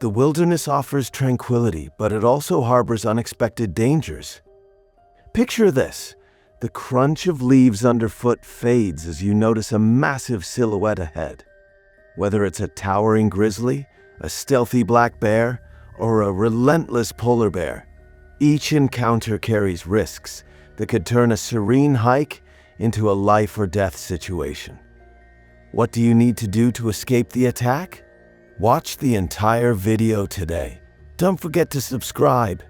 The wilderness offers tranquility, but it also harbors unexpected dangers. Picture this. The crunch of leaves underfoot fades as you notice a massive silhouette ahead. Whether it's a towering grizzly, a stealthy black bear, or a relentless polar bear, each encounter carries risks that could turn a serene hike into a life or death situation. What do you need to do to escape the attack? Watch the entire video today. Don't forget to subscribe,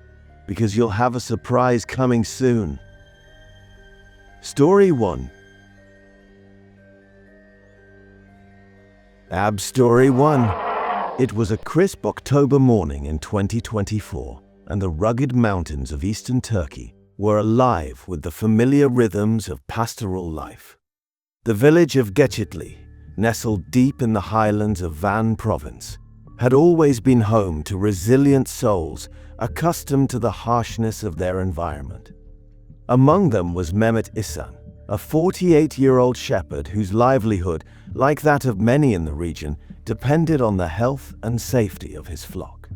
because you'll have a surprise coming soon. Story 1. Ab Story 1. It was a crisp October morning in 2024, and the rugged mountains of eastern Turkey were alive with the familiar rhythms of pastoral life. The village of Geçitli, nestled deep in the highlands of Van province, had always been home to resilient souls accustomed to the harshness of their environment. Among them was Mehmet, a 48-year-old shepherd whose livelihood, like that of many in the region, depended on the health and safety of his flock.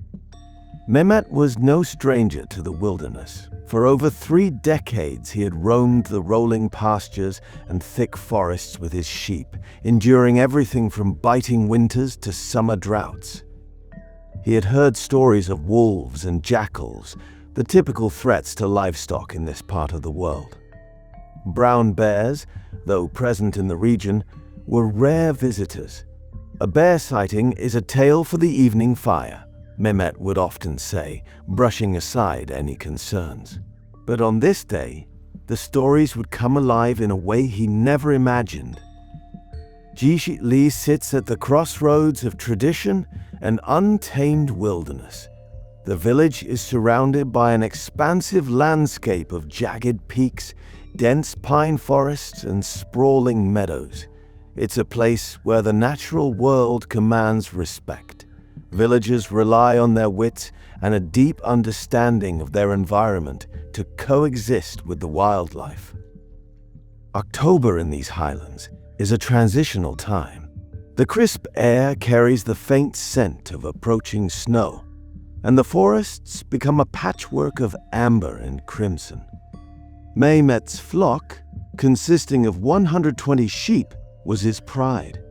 Mehmet was no stranger to the wilderness. For over 3 decades he had roamed the rolling pastures and thick forests with his sheep, enduring everything from biting winters to summer droughts. He had heard stories of wolves and jackals, the typical threats to livestock in this part of the world. Brown bears, though present in the region, were rare visitors. A bear sighting is a tale for the evening fire, Mehmet would often say, brushing aside any concerns. But on this day, the stories would come alive in a way he never imagined. Geçitli sits at the crossroads of tradition and untamed wilderness. The village is surrounded by an expansive landscape of jagged peaks, dense pine forests, and sprawling meadows. It's a place where the natural world commands respect. Villagers rely on their wits and a deep understanding of their environment to coexist with the wildlife. October in these highlands is a transitional time. The crisp air carries the faint scent of approaching snow, and the forests become a patchwork of amber and crimson. Mehmet's flock, consisting of 120 sheep, was his pride.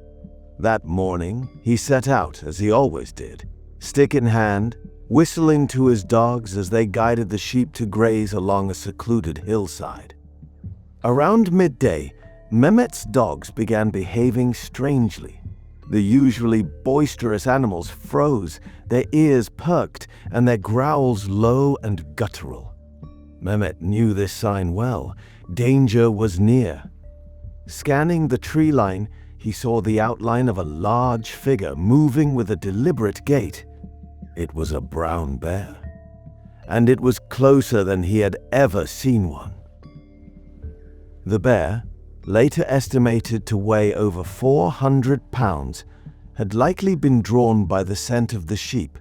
That morning, he set out, as he always did, stick in hand, whistling to his dogs as they guided the sheep to graze along a secluded hillside. Around midday, Mehmet's dogs began behaving strangely. The usually boisterous animals froze, their ears perked, and their growls low and guttural. Mehmet knew this sign well. Danger was near. Scanning the tree line, he saw the outline of a large figure moving with a deliberate gait. It was a brown bear, and it was closer than he had ever seen one. The bear, later estimated to weigh over 400 pounds, had likely been drawn by the scent of the sheep.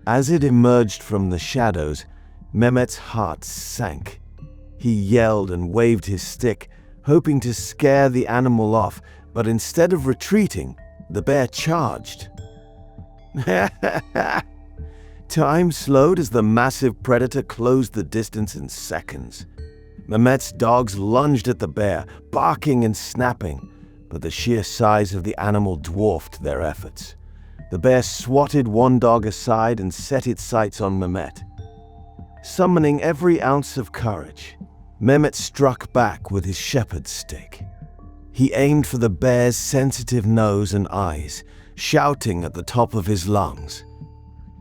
As it emerged from the shadows, Mehmet's heart sank. He yelled and waved his stick, hoping to scare the animal off, but instead of retreating, the bear charged. Time slowed as the massive predator closed the distance in seconds. Mehmet's dogs lunged at the bear, barking and snapping, but the sheer size of the animal dwarfed their efforts. The bear swatted one dog aside and set its sights on Mehmet. Summoning every ounce of courage, Mehmet struck back with his shepherd's stick. He aimed for the bear's sensitive nose and eyes, shouting at the top of his lungs.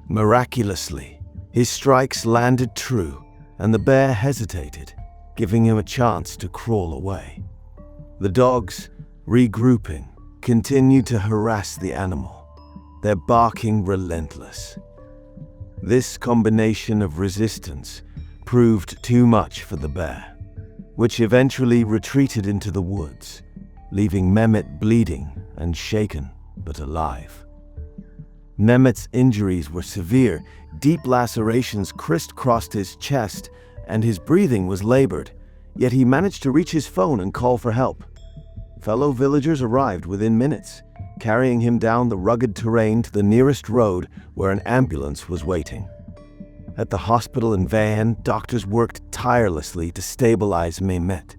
Miraculously, his strikes landed true, and the bear hesitated, giving him a chance to crawl away. The dogs, regrouping, continued to harass the animal, their barking relentless. This combination of resistance proved too much for the bear, which eventually retreated into the woods, leaving Mehmet bleeding and shaken but alive. Mehmet's injuries were severe. Deep lacerations crisscrossed his chest, and his breathing was labored, yet he managed to reach his phone and call for help. Fellow villagers arrived within minutes, carrying him down the rugged terrain to the nearest road where an ambulance was waiting. At the hospital in van, doctors worked tirelessly to stabilize Mehmet.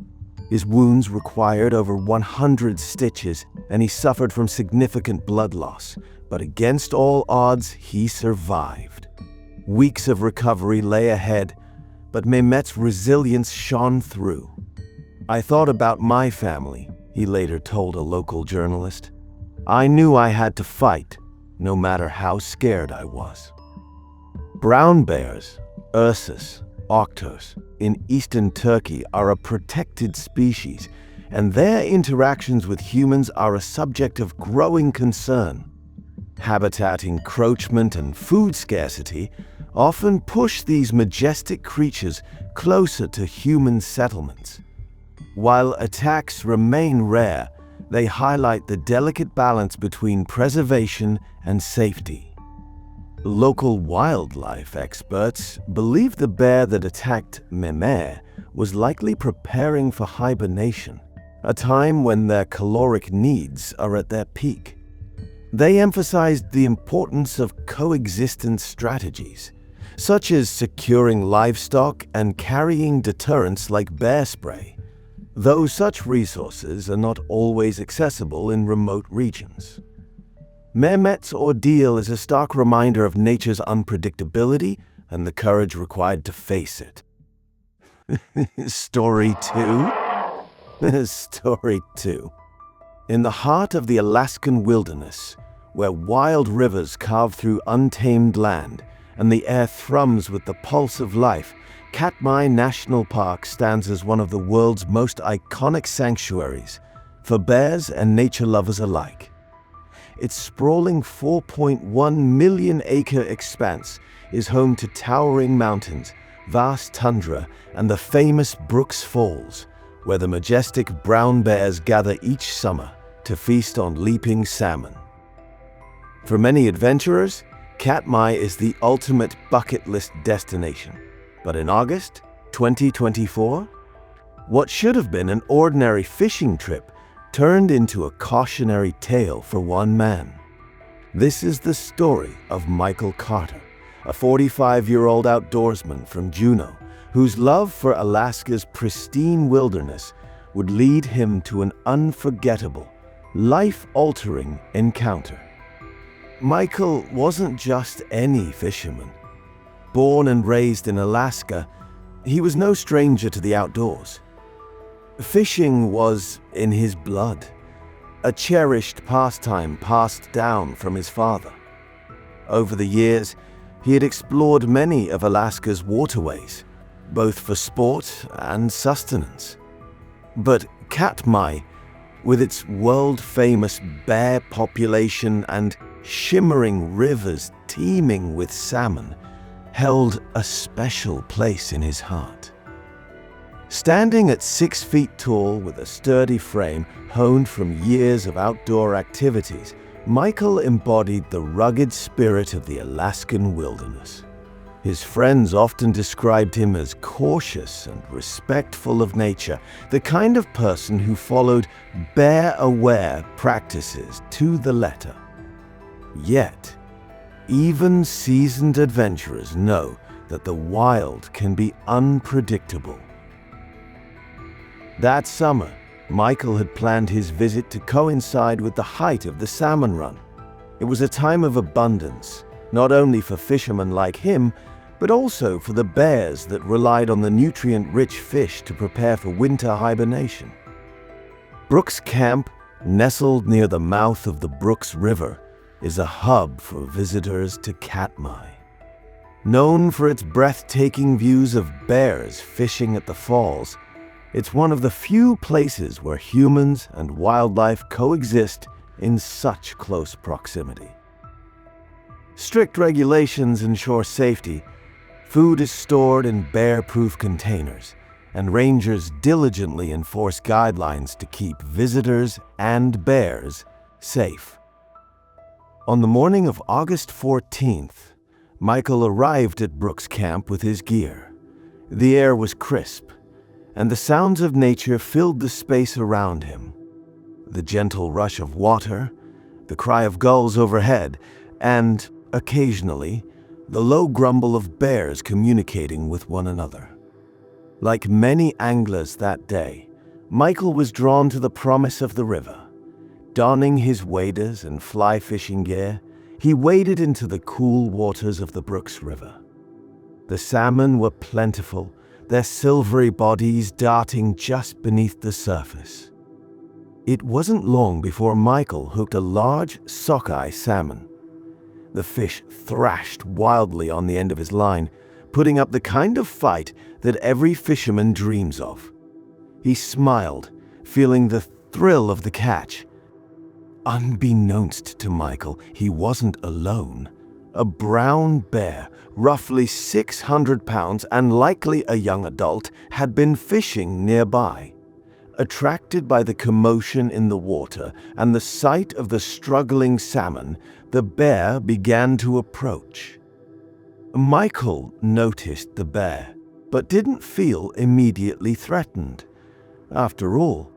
His wounds required over 100 stitches, and he suffered from significant blood loss. But against all odds, he survived. Weeks of recovery lay ahead, but Mehmet's resilience shone through. "I thought about my family," he later told a local journalist. "I knew I had to fight, no matter how scared I was." Brown bears, Ursus, octos, in eastern Turkey are a protected species, and their interactions with humans are a subject of growing concern. Habitat encroachment and food scarcity often push these majestic creatures closer to human settlements. While attacks remain rare, they highlight the delicate balance between preservation and safety. Local wildlife experts believe the bear that attacked Mehmet was likely preparing for hibernation, a time when their caloric needs are at their peak. They emphasized the importance of coexistence strategies, such as securing livestock and carrying deterrents like bear spray, though such resources are not always accessible in remote regions. Mehmet's ordeal is a stark reminder of nature's unpredictability and the courage required to face it. Story 2? Story 2. In the heart of the Alaskan wilderness, where wild rivers carve through untamed land and the air thrums with the pulse of life, Katmai National Park stands as one of the world's most iconic sanctuaries for bears and nature lovers alike. Its sprawling 4.1 million-acre expanse is home to towering mountains, vast tundra, and the famous Brooks Falls, where the majestic brown bears gather each summer to feast on leaping salmon. For many adventurers, Katmai is the ultimate bucket list destination. But in August 2024, what should have been an ordinary fishing trip turned into a cautionary tale for one man. This is the story of Michael Carter, a 45-year-old outdoorsman from Juneau, whose love for Alaska's pristine wilderness would lead him to an unforgettable, life-altering encounter. Michael wasn't just any fisherman. Born and raised in Alaska, he was no stranger to the outdoors. Fishing was in his blood, a cherished pastime passed down from his father. Over the years, he had explored many of Alaska's waterways, both for sport and sustenance. But Katmai, with its world-famous bear population and shimmering rivers teeming with salmon, held a special place in his heart. Standing at 6 feet tall with a sturdy frame honed from years of outdoor activities, Michael embodied the rugged spirit of the Alaskan wilderness. His friends often described him as cautious and respectful of nature, the kind of person who followed bear-aware practices to the letter. Yet, even seasoned adventurers know that the wild can be unpredictable. That summer, Michael had planned his visit to coincide with the height of the salmon run. It was a time of abundance, not only for fishermen like him, but also for the bears that relied on the nutrient-rich fish to prepare for winter hibernation. Brooks Camp, nestled near the mouth of the Brooks River, is a hub for visitors to Katmai. Known for its breathtaking views of bears fishing at the falls, it's one of the few places where humans and wildlife coexist in such close proximity. Strict regulations ensure safety. Food is stored in bear-proof containers, and rangers diligently enforce guidelines to keep visitors and bears safe. On the morning of August 14th, Michael arrived at Brooks Camp with his gear. The air was crisp, and the sounds of nature filled the space around him. The gentle rush of water, the cry of gulls overhead, and, occasionally, the low grumble of bears communicating with one another. Like many anglers that day, Michael was drawn to the promise of the river. Donning his waders and fly fishing gear, he waded into the cool waters of the Brooks River. The salmon were plentiful, their silvery bodies darting just beneath the surface. It wasn't long before Michael hooked a large sockeye salmon. The fish thrashed wildly on the end of his line, putting up the kind of fight that every fisherman dreams of. He smiled, feeling the thrill of the catch. Unbeknownst to Michael, he wasn't alone. A brown bear, roughly 600 pounds and likely a young adult, had been fishing nearby. Attracted by the commotion in the water and the sight of the struggling salmon, the bear began to approach. Michael noticed the bear, but didn't feel immediately threatened. After all,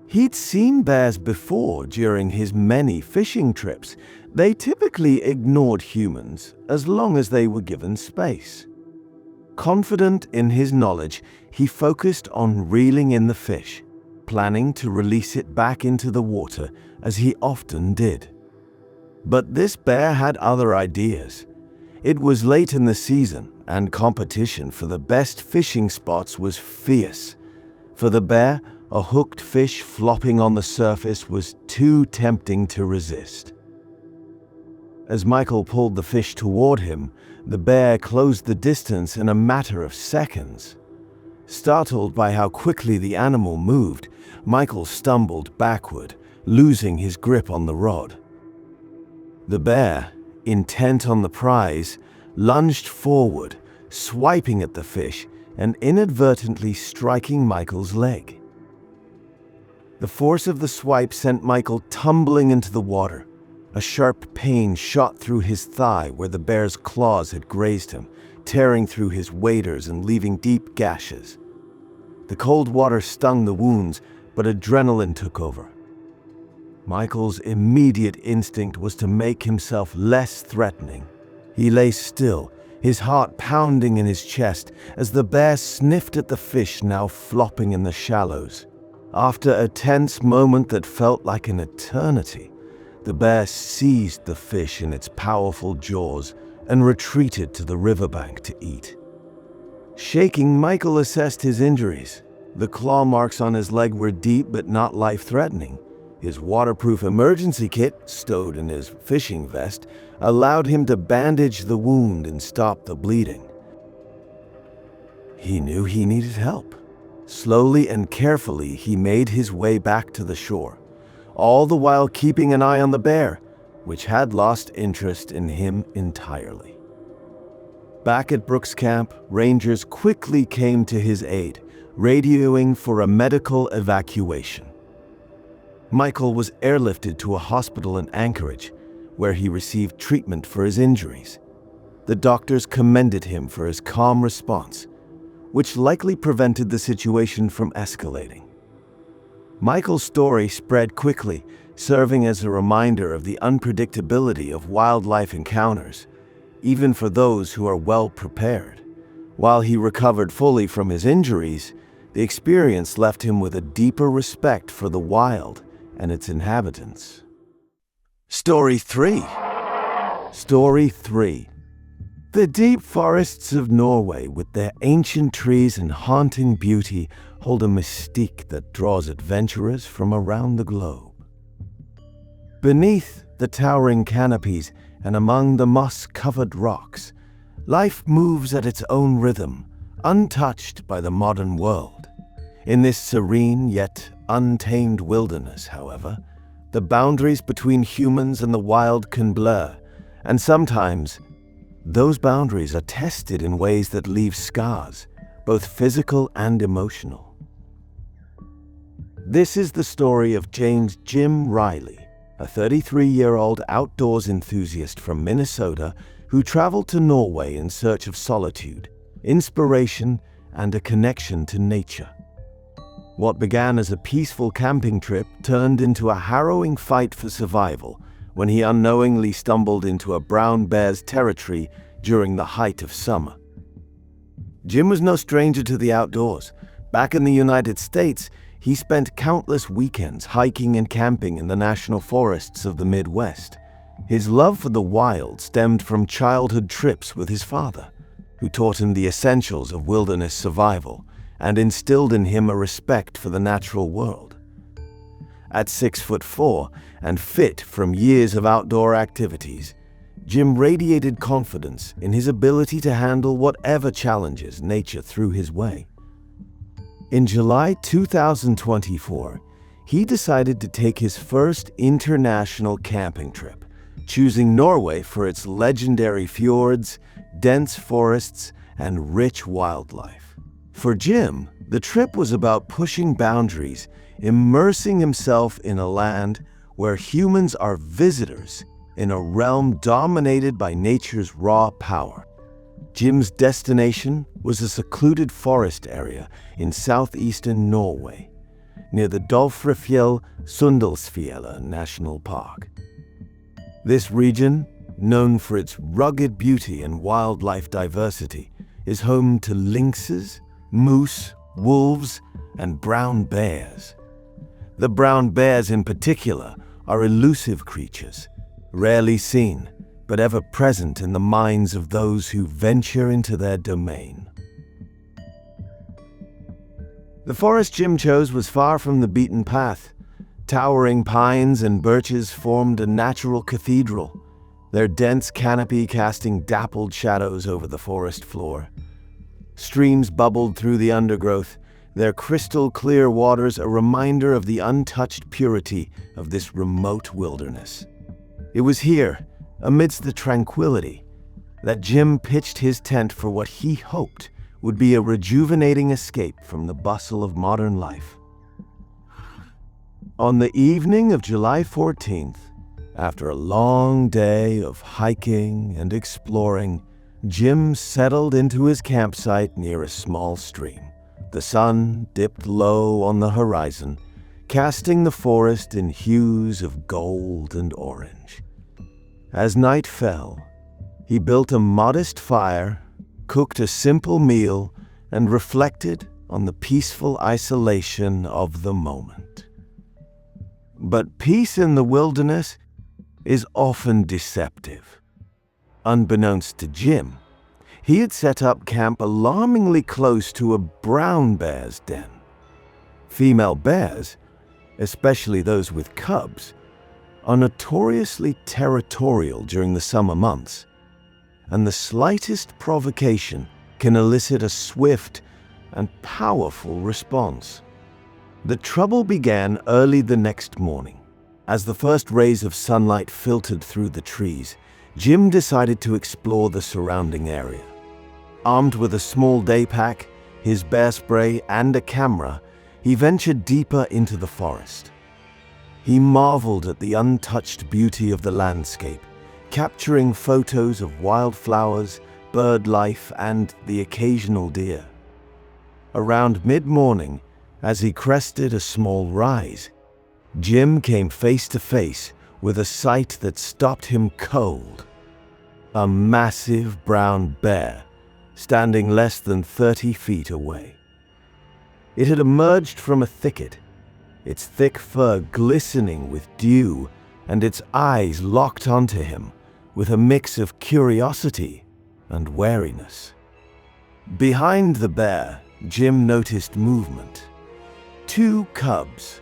he'd seen bears before during his many fishing trips. They typically ignored humans as long as they were given space. Confident in his knowledge, he focused on reeling in the fish, planning to release it back into the water as he often did. But this bear had other ideas. It was late in the season, and competition for the best fishing spots was fierce. For the bear, a hooked fish flopping on the surface was too tempting to resist. As Michael pulled the fish toward him, the bear closed the distance in a matter of seconds. Startled by how quickly the animal moved, Michael stumbled backward, losing his grip on the rod. The bear, intent on the prize, lunged forward, swiping at the fish and inadvertently striking Michael's leg. The force of the swipe sent Michael tumbling into the water. A sharp pain shot through his thigh where the bear's claws had grazed him, tearing through his waders and leaving deep gashes. The cold water stung the wounds, but adrenaline took over. Michael's immediate instinct was to make himself less threatening. He lay still, his heart pounding in his chest as the bear sniffed at the fish now flopping in the shallows. After a tense moment that felt like an eternity, the bear seized the fish in its powerful jaws and retreated to the riverbank to eat. Shaking, Michael assessed his injuries. The claw marks on his leg were deep but not life-threatening. His waterproof emergency kit, stowed in his fishing vest, allowed him to bandage the wound and stop the bleeding. He knew he needed help. Slowly and carefully, he made his way back to the shore, all the while keeping an eye on the bear, which had lost interest in him entirely. Back at Brooks Camp, rangers quickly came to his aid, radioing for a medical evacuation. Michael was airlifted to a hospital in Anchorage, where he received treatment for his injuries. The doctors commended him for his calm response, which likely prevented the situation from escalating. Michael's story spread quickly, serving as a reminder of the unpredictability of wildlife encounters, even for those who are well prepared. While he recovered fully from his injuries, the experience left him with a deeper respect for the wild and its inhabitants. Story 3. The deep forests of Norway, with their ancient trees and haunting beauty, hold a mystique that draws adventurers from around the globe. Beneath the towering canopies and among the moss-covered rocks, life moves at its own rhythm, untouched by the modern world. In this serene yet untamed wilderness, however, the boundaries between humans and the wild can blur, and sometimes those boundaries are tested in ways that leave scars, both physical and emotional. This is the story of James Jim Riley, a 33-year-old outdoors enthusiast from Minnesota who traveled to Norway in search of solitude, inspiration, and a connection to nature. What began as a peaceful camping trip turned into a harrowing fight for survival when he unknowingly stumbled into a brown bear's territory during the height of summer. Jim was no stranger to the outdoors. Back in the United States, he spent countless weekends hiking and camping in the national forests of the Midwest. His love for the wild stemmed from childhood trips with his father, who taught him the essentials of wilderness survival and instilled in him a respect for the natural world. At 6'4" and fit from years of outdoor activities, Jim radiated confidence in his ability to handle whatever challenges nature threw his way. In July 2024, he decided to take his first international camping trip, choosing Norway for its legendary fjords, dense forests, and rich wildlife. For Jim, the trip was about pushing boundaries, immersing himself in a land where humans are visitors in a realm dominated by nature's raw power. Jim's destination was a secluded forest area in southeastern Norway, near the Dolfrefjell-Sundalsfjella National Park. This region, known for its rugged beauty and wildlife diversity, is home to lynxes, moose, wolves, and brown bears. The brown bears in particular are elusive creatures, rarely seen, but ever present in the minds of those who venture into their domain. The forest Jim chose was far from the beaten path. Towering pines and birches formed a natural cathedral, their dense canopy casting dappled shadows over the forest floor. Streams bubbled through the undergrowth, their crystal-clear waters a reminder of the untouched purity of this remote wilderness. It was here, amidst the tranquility, that Jim pitched his tent for what he hoped would be a rejuvenating escape from the bustle of modern life. On the evening of July 14th, after a long day of hiking and exploring, Jim settled into his campsite near a small stream. The sun dipped low on the horizon, casting the forest in hues of gold and orange. As night fell, he built a modest fire, cooked a simple meal, and reflected on the peaceful isolation of the moment. But peace in the wilderness is often deceptive. Unbeknownst to Jim, he had set up camp alarmingly close to a brown bear's den. Female bears, especially those with cubs, are notoriously territorial during the summer months, and the slightest provocation can elicit a swift and powerful response. The trouble began early the next morning. As the first rays of sunlight filtered through the trees, Jim decided to explore the surrounding area. Armed with a small day pack, his bear spray, and a camera, he ventured deeper into the forest. He marveled at the untouched beauty of the landscape, capturing photos of wildflowers, bird life, and the occasional deer. Around mid-morning, as he crested a small rise, Jim came face to face with a sight that stopped him cold. A massive brown bear standing less than 30 feet away. It had emerged from a thicket, its thick fur glistening with dew and its eyes locked onto him with a mix of curiosity and wariness. Behind the bear, Jim noticed movement. 2 cubs,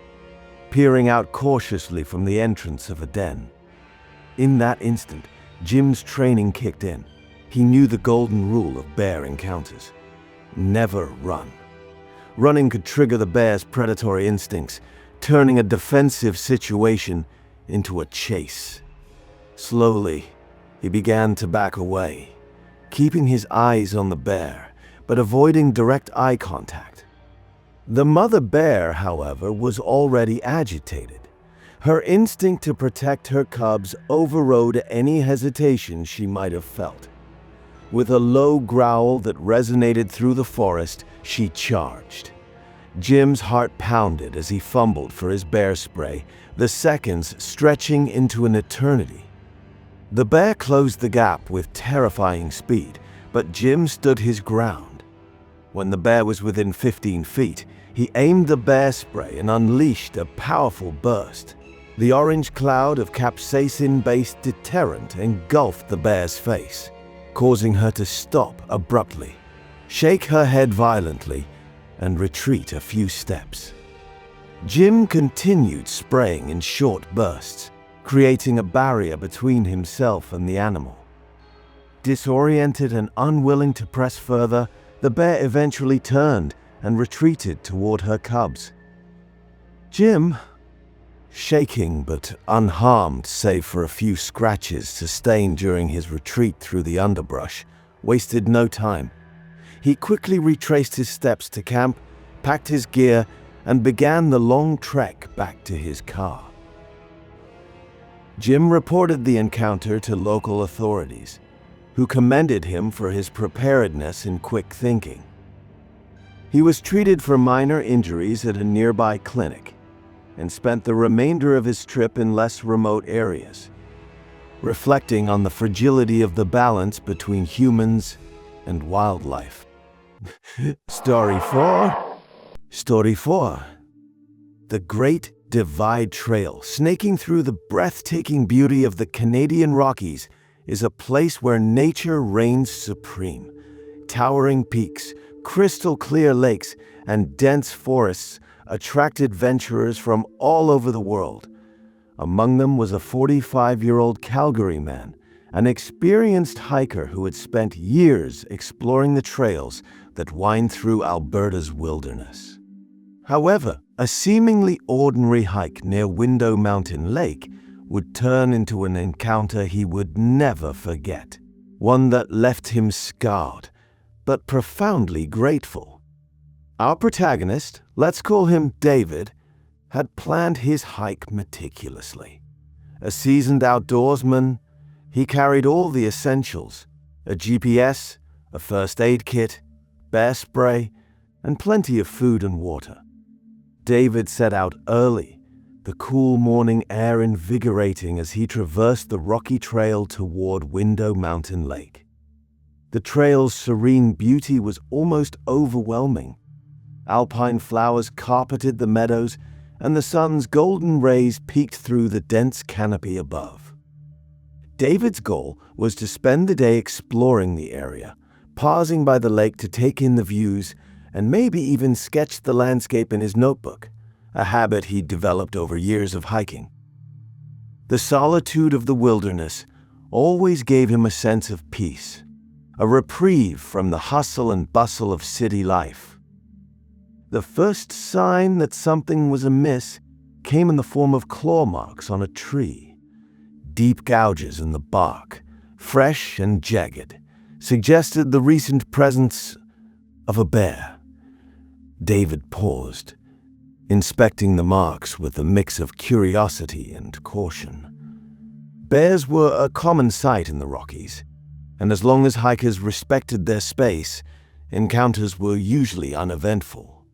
peering out cautiously from the entrance of a den. In that instant, Jim's training kicked in. He knew the golden rule of bear encounters: never run. Running could trigger the bear's predatory instincts, turning a defensive situation into a chase. Slowly, he began to back away, keeping his eyes on the bear, but avoiding direct eye contact. The mother bear, however, was already agitated. Her instinct to protect her cubs overrode any hesitation she might have felt. With a low growl that resonated through the forest, she charged. Jim's heart pounded as he fumbled for his bear spray, the seconds stretching into an eternity. The bear closed the gap with terrifying speed, but Jim stood his ground. When the bear was within 15 feet, he aimed the bear spray and unleashed a powerful burst. The orange cloud of capsaicin-based deterrent engulfed the bear's face, causing her to stop abruptly, shake her head violently, and retreat a few steps. Jim continued spraying in short bursts, creating a barrier between himself and the animal. Disoriented and unwilling to press further, the bear eventually turned and retreated toward her cubs. Jim, shaking but unharmed save for a few scratches sustained during his retreat through the underbrush, wasted no time. He quickly retraced his steps to camp, packed his gear, and began the long trek back to his car. Jim reported the encounter to local authorities, who commended him for his preparedness and quick thinking. He was treated for minor injuries at a nearby clinic and spent the remainder of his trip in less remote areas, reflecting on the fragility of the balance between humans and wildlife. Story 4. The Great Divide Trail, snaking through the breathtaking beauty of the Canadian Rockies, is a place where nature reigns supreme. Towering peaks, crystal-clear lakes, and dense forests attracted venturers from all over the world. Among them was a 45-year-old Calgary man, an experienced hiker who had spent years exploring the trails that wind through Alberta's wilderness. However, a seemingly ordinary hike near Window Mountain Lake would turn into an encounter he would never forget, one that left him scarred, but profoundly grateful. Our protagonist, let's call him David, had planned his hike meticulously. A seasoned outdoorsman, he carried all the essentials: a GPS, a first aid kit, bear spray, and plenty of food and water. David set out early, the cool morning air invigorating as he traversed the rocky trail toward Window Mountain Lake. The trail's serene beauty was almost overwhelming. Alpine flowers carpeted the meadows, and the sun's golden rays peeked through the dense canopy above. David's goal was to spend the day exploring the area, pausing by the lake to take in the views and maybe even sketch the landscape in his notebook, a habit he'd developed over years of hiking. The solitude of the wilderness always gave him a sense of peace, a reprieve from the hustle and bustle of city life. The first sign that something was amiss came in the form of claw marks on a tree. Deep gouges in the bark, fresh and jagged, suggested the recent presence of a bear. David paused, inspecting the marks with a mix of curiosity and caution. Bears were a common sight in the Rockies, and as long as hikers respected their space, encounters were usually uneventful.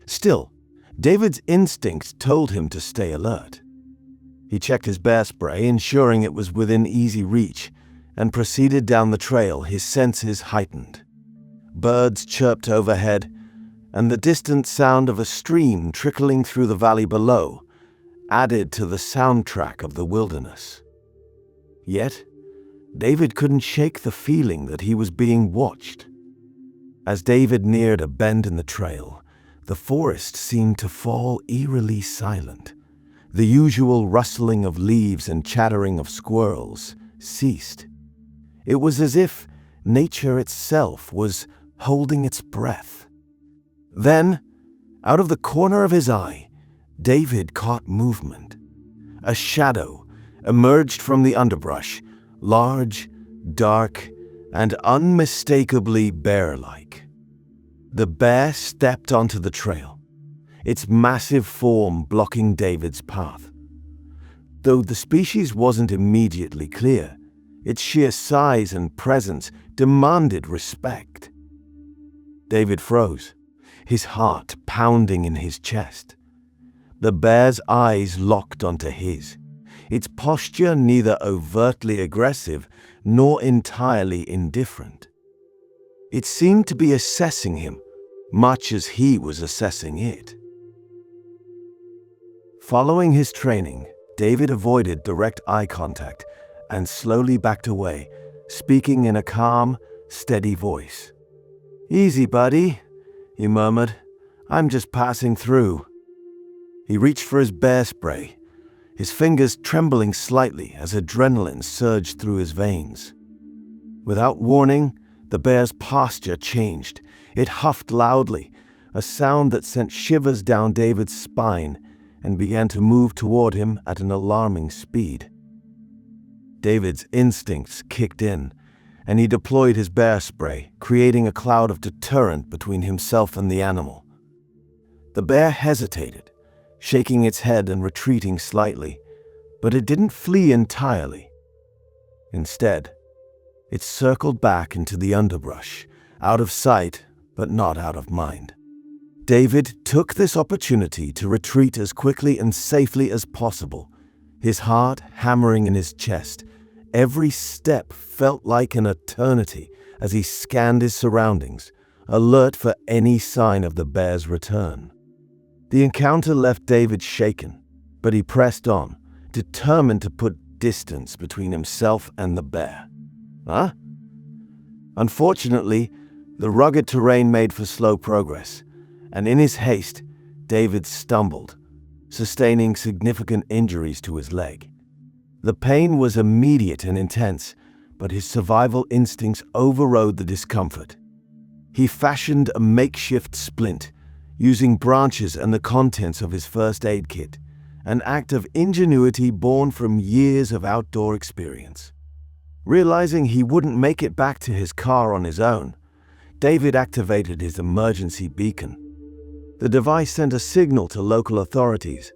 Still, David's instinct told him to stay alert. He checked his bear spray, ensuring it was within easy reach, and proceeded down the trail, his senses heightened. Birds chirped overhead, and the distant sound of a stream trickling through the valley below added to the soundtrack of the wilderness. Yet, David couldn't shake the feeling that he was being watched. As David neared a bend in the trail, the forest seemed to fall eerily silent. The usual rustling of leaves and chattering of squirrels ceased. It was as if nature itself was holding its breath. Then, out of the corner of his eye, David caught movement. A shadow emerged from the underbrush, large, dark, and unmistakably bear-like. The bear stepped onto the trail, its massive form blocking David's path. Though the species wasn't immediately clear, its sheer size and presence demanded respect. David froze, his heart pounding in his chest. The bear's eyes locked onto his, its posture neither overtly aggressive nor entirely indifferent. It seemed to be assessing him, much as he was assessing it. Following his training, David avoided direct eye contact and slowly backed away, speaking in a calm, steady voice. "Easy, buddy," he murmured. "I'm just passing through." He reached for his bear spray, his fingers trembling slightly as adrenaline surged through his veins. Without warning, the bear's posture changed. It huffed loudly, a sound that sent shivers down David's spine, and began to move toward him at an alarming speed. David's instincts kicked in, and he deployed his bear spray, creating a cloud of deterrent between himself and the animal. The bear hesitated, shaking its head and retreating slightly, but it didn't flee entirely. Instead, it circled back into the underbrush, out of sight but not out of mind. David took this opportunity to retreat as quickly and safely as possible, his heart hammering in his chest. Every step felt like an eternity as he scanned his surroundings, alert for any sign of the bear's return. The encounter left David shaken, but he pressed on, determined to put distance between himself and the bear. Unfortunately, the rugged terrain made for slow progress, and in his haste, David stumbled, sustaining significant injuries to his leg. The pain was immediate and intense, but his survival instincts overrode the discomfort. He fashioned a makeshift splint, using branches and the contents of his first aid kit, an act of ingenuity born from years of outdoor experience. Realizing he wouldn't make it back to his car on his own, David activated his emergency beacon. The device sent a signal to local authorities,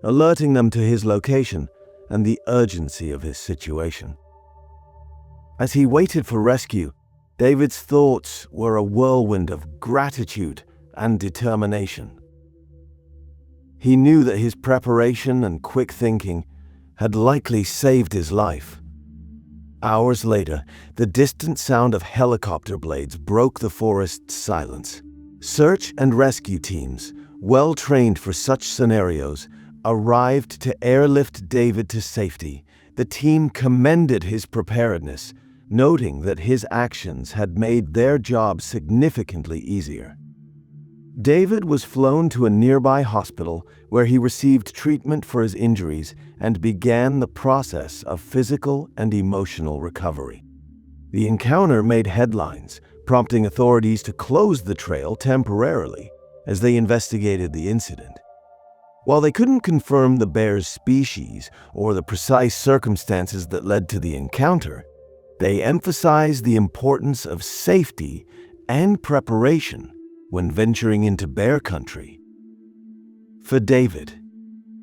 alerting them to his location and the urgency of his situation. As he waited for rescue, David's thoughts were a whirlwind of gratitude and determination. He knew that his preparation and quick thinking had likely saved his life. Hours later, the distant sound of helicopter blades broke the forest's silence. Search and rescue teams, well trained for such scenarios, arrived to airlift David to safety. The team commended his preparedness, noting that his actions had made their job significantly easier. David was flown to a nearby hospital where he received treatment for his injuries and began the process of physical and emotional recovery. The encounter made headlines, prompting authorities to close the trail temporarily as they investigated the incident. While they couldn't confirm the bear's species or the precise circumstances that led to the encounter, they emphasized the importance of safety and preparation when venturing into bear country. For David,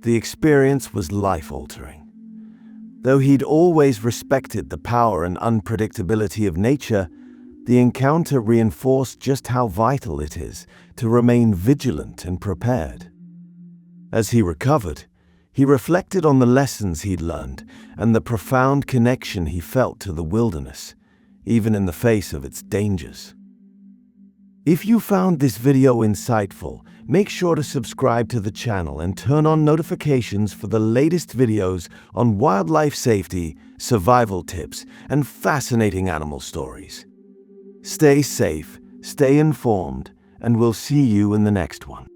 the experience was life-altering. Though he'd always respected the power and unpredictability of nature, the encounter reinforced just how vital it is to remain vigilant and prepared. As he recovered, he reflected on the lessons he'd learned and the profound connection he felt to the wilderness, even in the face of its dangers. If you found this video insightful, make sure to subscribe to the channel and turn on notifications for the latest videos on wildlife safety, survival tips, and fascinating animal stories. Stay safe, stay informed, and we'll see you in the next one.